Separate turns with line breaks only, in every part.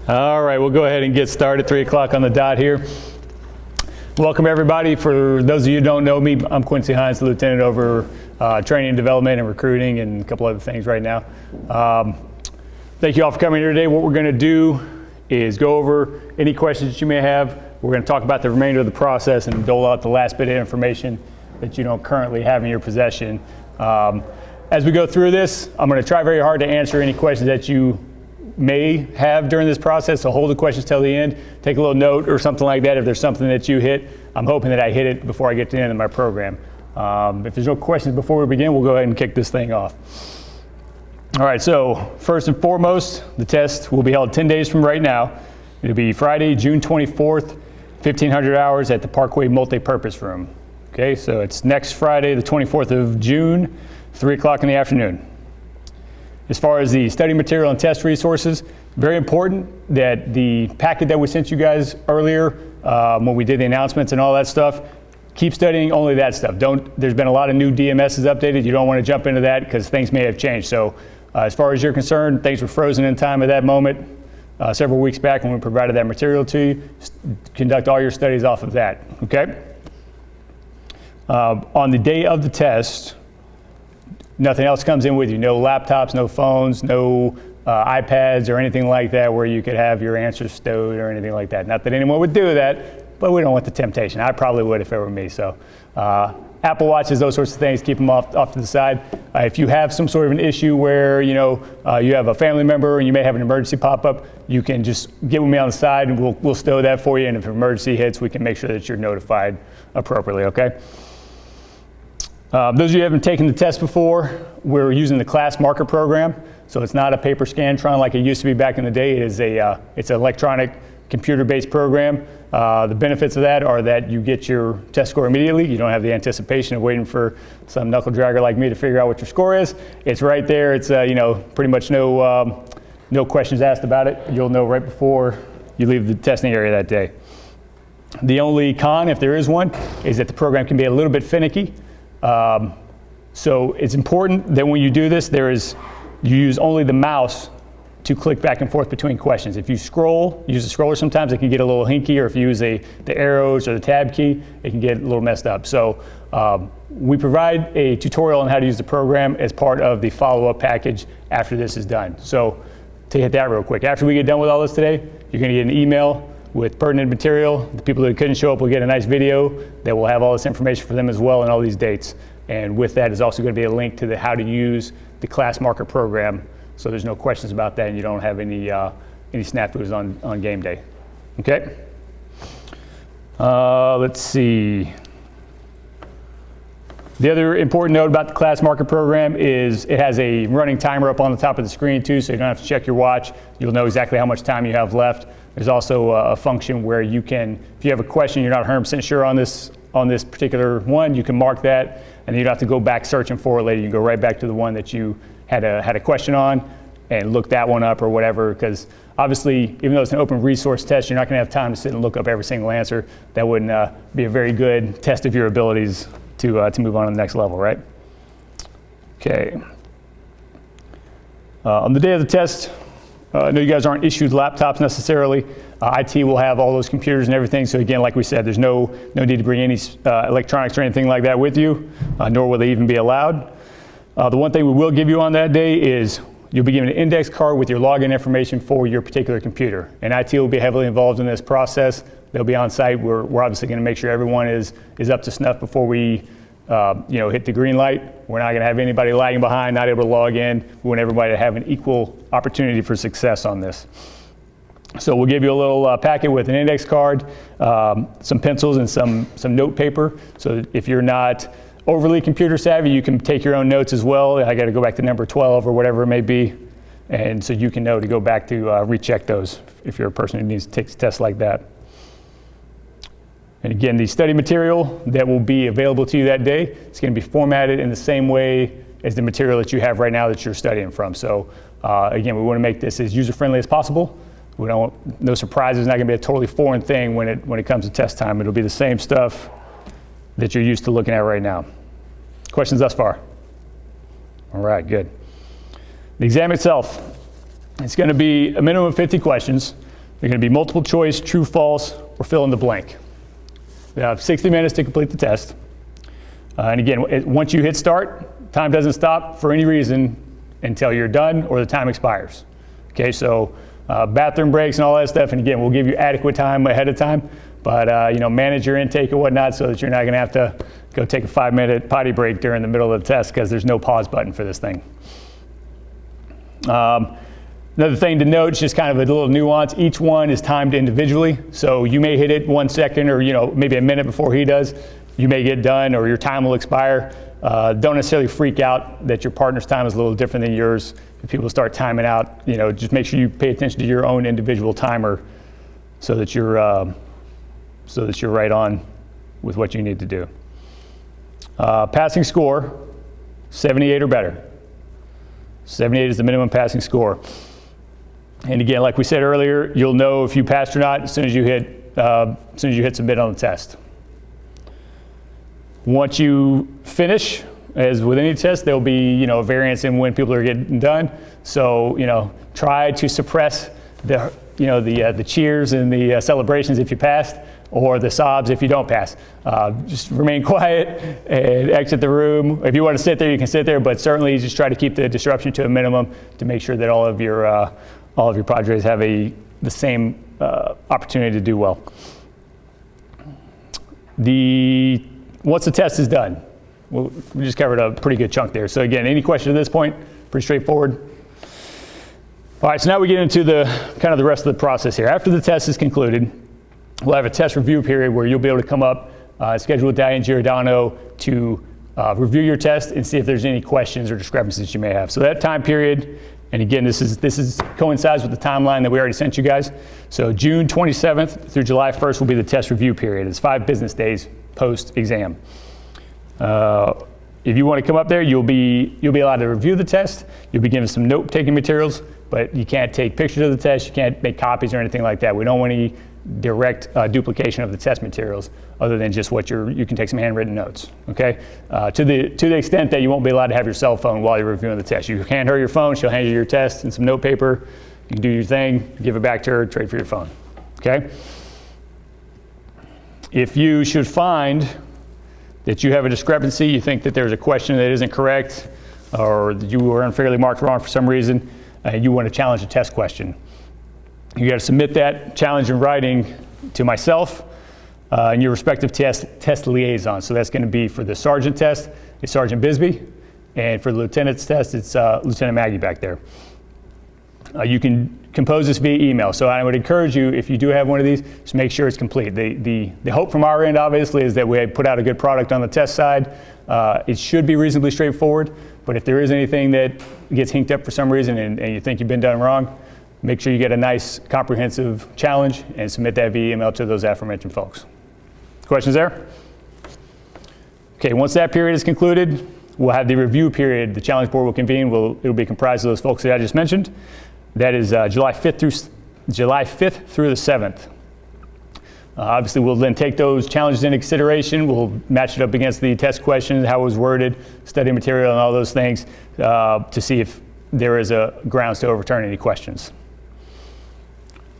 All right, we'll go ahead and get started. 3 o'clock on the dot here. Welcome everybody. For those of you who don't know me, I'm Quincy Hines, the lieutenant over training and development and recruiting and a couple other things right now. Thank you all for coming here today. What we're going to do is go over any questions that you may have. We're going to talk about the remainder of the process and dole out the last bit of information that you don't currently have in your possession. As we go through this, I'm going to try very hard to answer any questions that you may have during this process, so hold the questions till the end. Take a little note or something like that if there's something that you hit. I'm hoping that I hit it before I get to the end of my program. If there's no questions before we begin, we'll go ahead and kick this thing off. All right, so first and foremost, the test will be held 10 days from right now. It'll be Friday, June 24th, 1500 hours at the Parkway Multipurpose Room. Okay, so it's next Friday, the 24th of June, 3 o'clock in the afternoon. As far as the study material and test resources, very important that the packet that we sent you guys earlier when we did the announcements and all that stuff, keep studying only that stuff. There's been a lot of new DMSs updated. You don't want to jump into that because things may have changed. So as far as you're concerned, things were frozen in time at that moment several weeks back when we provided that material to you. Conduct all your studies off of that, okay? On the day of the test, nothing else comes in with you. No laptops, no phones, no iPads or anything like that where you could have your answers stowed or anything like that. Not that anyone would do that, but we don't want the temptation. I probably would if it were me. So Apple Watches, those sorts of things, keep them off to the side. If you have some sort of an issue where you have a family member and you may have an emergency pop up, you can just get with me on the side and we'll stow that for you. And if an emergency hits, we can make sure that you're notified appropriately, okay? Those of you who haven't taken the test before, we're using the class marker program. So it's not a paper Scantron like it used to be back in the day. It's an electronic computer-based program. The benefits of that are that you get your test score immediately. You don't have the anticipation of waiting for some knuckle dragger like me to figure out what your score is. It's right there. It's pretty much no questions asked about it. You'll know right before you leave the testing area that day. The only con, if there is one, is that the program can be a little bit finicky. So it's important that when you do this, you use only the mouse to click back and forth between questions. If you use the scroller sometimes, it can get a little hinky, or if you use the arrows or the tab key, it can get a little messed up. So we provide a tutorial on how to use the program as part of the follow-up package after this is done. So to hit that real quick, after we get done with all this today, you're going to get an email with pertinent material. The people that couldn't show up will get a nice video that will have all this information for them as well and all these dates. And with that is also going to be a link to how to use the class marker program, so there's no questions about that and you don't have any snafus on game day. Okay? Let's see. The other important note about the class marker program is it has a running timer up on the top of the screen too, so you don't have to check your watch. You'll know exactly how much time you have left. There's also a function where you can, if you have a question you're not 100% sure on this particular one, you can mark that, and you don't have to go back searching for it later. You can go right back to the one that you had a question on and look that one up or whatever, because obviously, even though it's an open resource test, you're not going to have time to sit and look up every single answer. That wouldn't be a very good test of your abilities to move on to the next level, right? Okay. On the day of the test, I know you guys aren't issued laptops necessarily. IT will have all those computers and everything. So again, like we said, there's no need to bring any electronics or anything like that with you, nor will they even be allowed. The one thing we will give you on that day is you'll be given an index card with your login information for your particular computer. And IT will be heavily involved in this process. They'll be on site. We're obviously going to make sure everyone is up to snuff before we hit the green light. We're not going to have anybody lagging behind, not able to log in. We want everybody to have an equal opportunity for success on this. So we'll give you a little packet with an index card, some pencils and some note paper. So if you're not overly computer savvy, you can take your own notes as well. I got to go back to number 12 or whatever it may be. And so you can know to go back to recheck those if you're a person who needs to take a test like that. And again, the study material that will be available to you that day is going to be formatted in the same way as the material that you have right now that you're studying from. So again, we want to make this as user-friendly as possible. No surprises. It's not going to be a totally foreign thing when it comes to test time. It'll be the same stuff that you're used to looking at right now. Questions thus far? All right, good. The exam itself, it's going to be a minimum of 50 questions. They're going to be multiple choice, true, false, or fill in the blank. You have 60 minutes to complete the test. And again, once you hit start, time doesn't stop for any reason until you're done or the time expires. Okay, so bathroom breaks and all that stuff, and again, we'll give you adequate time ahead of time, but manage your intake and whatnot so that you're not going to have to go take a 5-minute potty break during the middle of the test because there's no pause button for this thing. Another thing to note is just kind of a little nuance. Each one is timed individually, so you may hit it 1 second or maybe a minute before he does. You may get done or your time will expire. Don't necessarily freak out that your partner's time is a little different than yours. If people start timing out, just make sure you pay attention to your own individual timer so that you're right on with what you need to do. Passing score, 78 or better. 78 is the minimum passing score. And again, like we said earlier, you'll know if you passed or not as soon as you hit submit on the test. Once you finish, as with any test, there'll be a variance in when people are getting done. So try to suppress the cheers and the celebrations if you passed, or the sobs if you don't pass. Just remain quiet and exit the room. If you want to sit there, you can sit there, but certainly just try to keep the disruption to a minimum to make sure that all of your padres have the same opportunity to do well. Once the test is done, we just covered a pretty good chunk there. So again, any question at this point? Pretty straightforward. All right, so now we get into the rest of the process here. After the test is concluded, we'll have a test review period where you'll be able to come up, schedule with Diane Giordano to review your test and see if there's any questions or discrepancies you may have. So that time period, and again, this coincides with the timeline that we already sent you guys. So June 27th through July 1st will be the test review period. It's 5 business days post-exam. If you want to come up there, you'll be allowed to review the test. You'll be given some note-taking materials, but you can't take pictures of the test. You can't make copies or anything like that. We don't want any direct duplication of the test materials other than just what you can take some handwritten notes, okay? To the extent that you won't be allowed to have your cell phone while you're reviewing the test. You hand her your phone, she'll hand you your test and some note paper. You can do your thing, give it back to her, trade for your phone, okay? If you should find that you have a discrepancy, you think that there's a question that isn't correct, or that you were unfairly marked wrong for some reason, and you want to challenge a test question, you got to submit that challenge in writing to myself and your respective test liaison. So that's going to be for the sergeant test, it's Sergeant Bisbee, and for the lieutenant's test, it's Lieutenant Maggie back there. You can compose this via email. So I would encourage you, if you do have one of these, just make sure it's complete. The hope from our end, obviously, is that we put out a good product on the test side. It should be reasonably straightforward, but if there is anything that gets hinked up for some reason and you think you've been done wrong, make sure you get a nice comprehensive challenge and submit that via email to those aforementioned folks. Questions there? Okay, once that period is concluded, we'll have the review period. The challenge board will convene. It'll be comprised of those folks that I just mentioned. That is July 5th through the 7th. Obviously, we'll then take those challenges into consideration. We'll match it up against the test questions, how it was worded, study material, and all those things to see if there is a grounds to overturn any questions.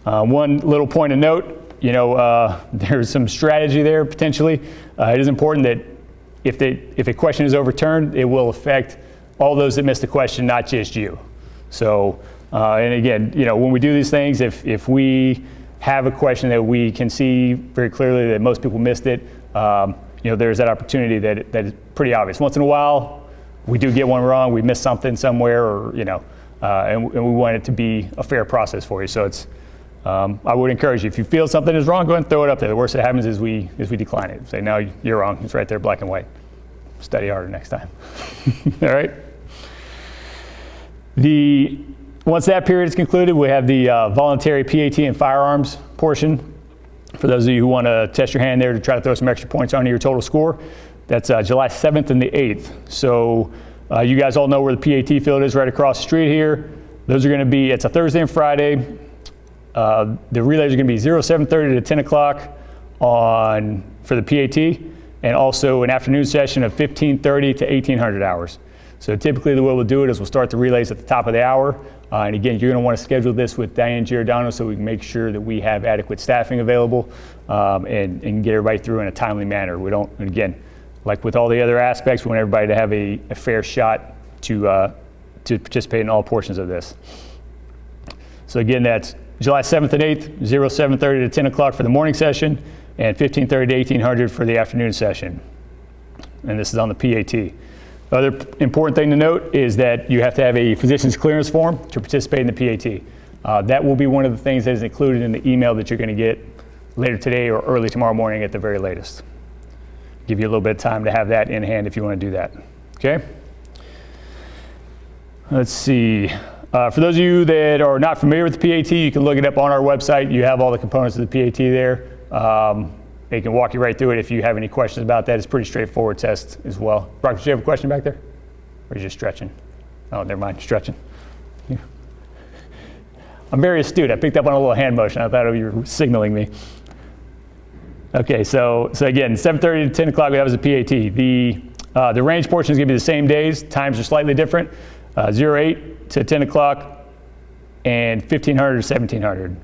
One little point of note, there's some strategy there potentially. It is important that if a question is overturned, it will affect all those that missed the question, not just you. So, and again, when we do these things, if we have a question that we can see very clearly that most people missed it, there's that opportunity that is pretty obvious. Once in a while, we do get one wrong, we miss something somewhere, or and we want it to be a fair process for you. So it's, I would encourage you, if you feel something is wrong, go ahead and throw it up there. The worst that happens is we decline it. Say, no, you're wrong. It's right there, black and white. Study harder next time. All right. Once that period is concluded, we have the voluntary PAT and firearms portion. For those of you who want to test your hand there to try to throw some extra points onto your total score, that's July 7th and the 8th. So you guys all know where the PAT field is, right across the street here. Those are going to be, it's a Thursday and Friday. The relays are going to be 7:30 to 10 o'clock for the PAT, and also an afternoon session of 15:30 to 1800 hours. So typically the way we'll do it is we'll start the relays at the top of the hour. And again, you're going to want to schedule this with Diane Giordano so we can make sure that we have adequate staffing available and get everybody through in a timely manner. We don't, and again, like with all the other aspects, we want everybody to have a fair shot to participate in all portions of this. So again, that's July 7th and 8th, 7:30 to 10 o'clock for the morning session, and 15:30 to 1800 for the afternoon session. And this is on the PAT. Other important thing to note is that you have to have a physician's clearance form to participate in the PAT. That will be one of the things that is included in the email that you're going to get later today or early tomorrow morning at the very latest. Give you a little bit of time to have that in hand if you want to do that. Okay? Let's see. For those of you that are not familiar with the PAT, you can look it up on our website. You have all the components of the PAT there. They can walk you right through it if you have any questions about that. It's a pretty straightforward test as well. Brock, did you have a question back there? Or are you just stretching? Oh, never mind, stretching. Yeah. I'm very astute. I picked up on a little hand motion. I thought you were signaling me. Okay, so again, 7:30 to 10 o'clock, that was the PAT. The range portion is going to be the same days. Times are slightly different. 08 to 10 o'clock and 1500 to 1700.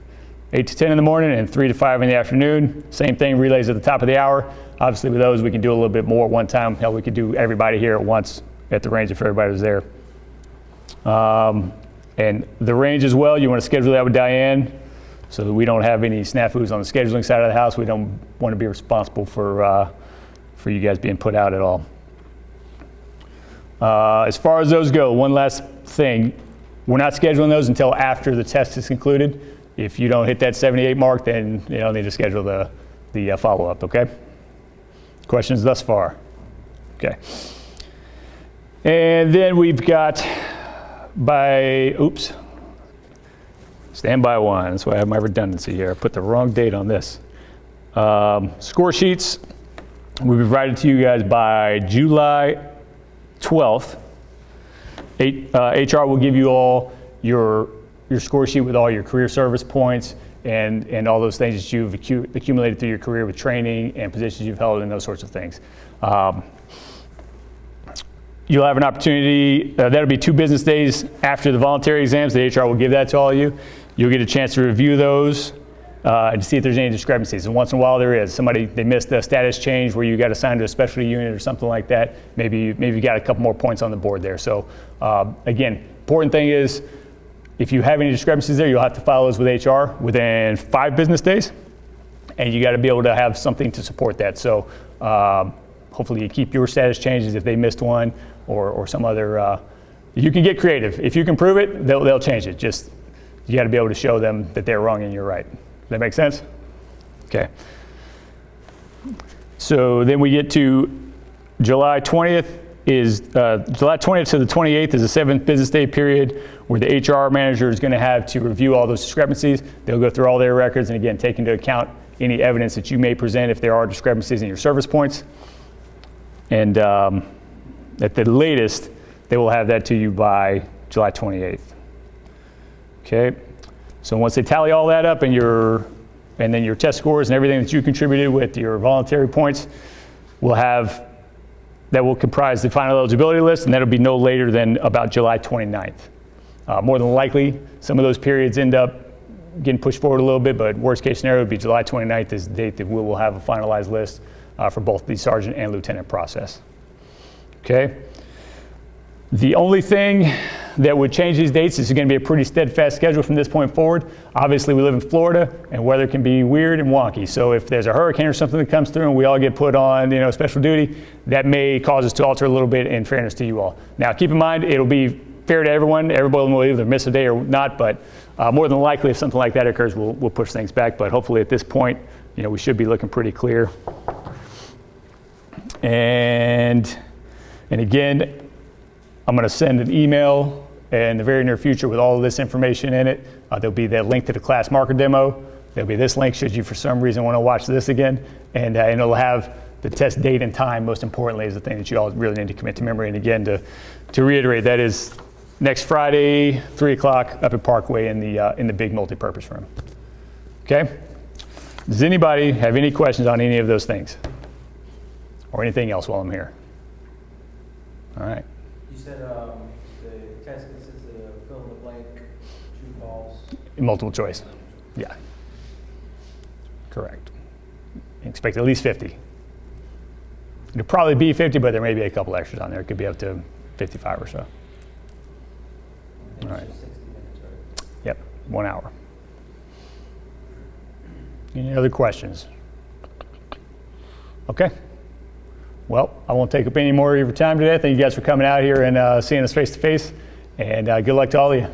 8 to 10 in the morning and 3 to 5 in the afternoon. Same thing, relays at the top of the hour. Obviously with those we can do a little bit more at one time. Hell, we could do everybody here at once at the range if everybody was there. And the range as well, you want to schedule that with Diane so that we don't have any snafus on the scheduling side of the house. We don't want to be responsible for you guys being put out at all. As far as those go, one last thing. We're not scheduling those until after the test is concluded. If you don't hit that 78 mark, then you don't need to schedule the follow-up, okay? Questions thus far? Okay. And then we've got standby one. That's why I have my redundancy here. I put the wrong date on this. Score sheets will be provided to you guys by July 12th. HR will give you all your score sheet with all your career service points and all those things that you've accumulated through your career with training and positions you've held and those sorts of things. You'll have an opportunity, that'll be 2 business days after the voluntary exams. The HR will give that to all of you. You'll get a chance to review those and to see if there's any discrepancies. And once in a while there is. They missed a status change where you got assigned to a specialty unit or something like that. Maybe you got a couple more points on the board there. So again, important thing is, if you have any discrepancies there, you'll have to file those with HR within 5 business days, and you got to be able to have something to support that. So hopefully you keep your status changes if they missed one or some other. You can get creative. If you can prove it, they'll change it. Just you got to be able to show them that they're wrong and you're right. Does that make sense? Okay. So then we get to July 20th. July 20th to the 28th is a 7th business day period where the HR manager is going to have to review all those discrepancies. They'll go through all their records and again take into account any evidence that you may present if there are discrepancies in your service points. And at the latest, they will have that to you by July 28th. Okay, so once they tally all that up and then your test scores and everything that you contributed with your voluntary points, that will comprise the final eligibility list, and that'll be no later than about July 29th. More than likely, some of those periods end up getting pushed forward a little bit, but worst case scenario would be July 29th is the date that we will have a finalized list for both the sergeant and lieutenant process. Okay. The only thing that would change these dates is going to be a pretty steadfast schedule from this point forward. Obviously, we live in Florida, and weather can be weird and wonky. So if there's a hurricane or something that comes through and we all get put on, special duty, that may cause us to alter a little bit in fairness to you all. Now, keep in mind, it'll be fair to everyone. Everybody will either miss a day or not, but more than likely, if something like that occurs, we'll push things back. But hopefully, at this point, we should be looking pretty clear. And again, I'm going to send an email in the very near future with all of this information in it. There'll be that link to the class marker demo. There'll be this link should you for some reason want to watch this again. And it'll have the test date and time, most importantly, is the thing that you all really need to commit to memory. And again, to reiterate, that is next Friday, 3 o'clock up at Parkway in the big multipurpose room. Okay? Does anybody have any questions on any of those things? Or anything else while I'm here? All right.
You said the test consisted of fill in the blank, true, false.
Multiple choice. Yeah. Correct. Expect at least 50. It'll probably be 50, but there may be a couple extras on there. It could be up to 55 or so.
All
right.
60 minutes, right?
Yep, 1 hour. Any other questions? Okay. Well, I won't take up any more of your time today. Thank you guys for coming out here and seeing us face to face. And good luck to all of you.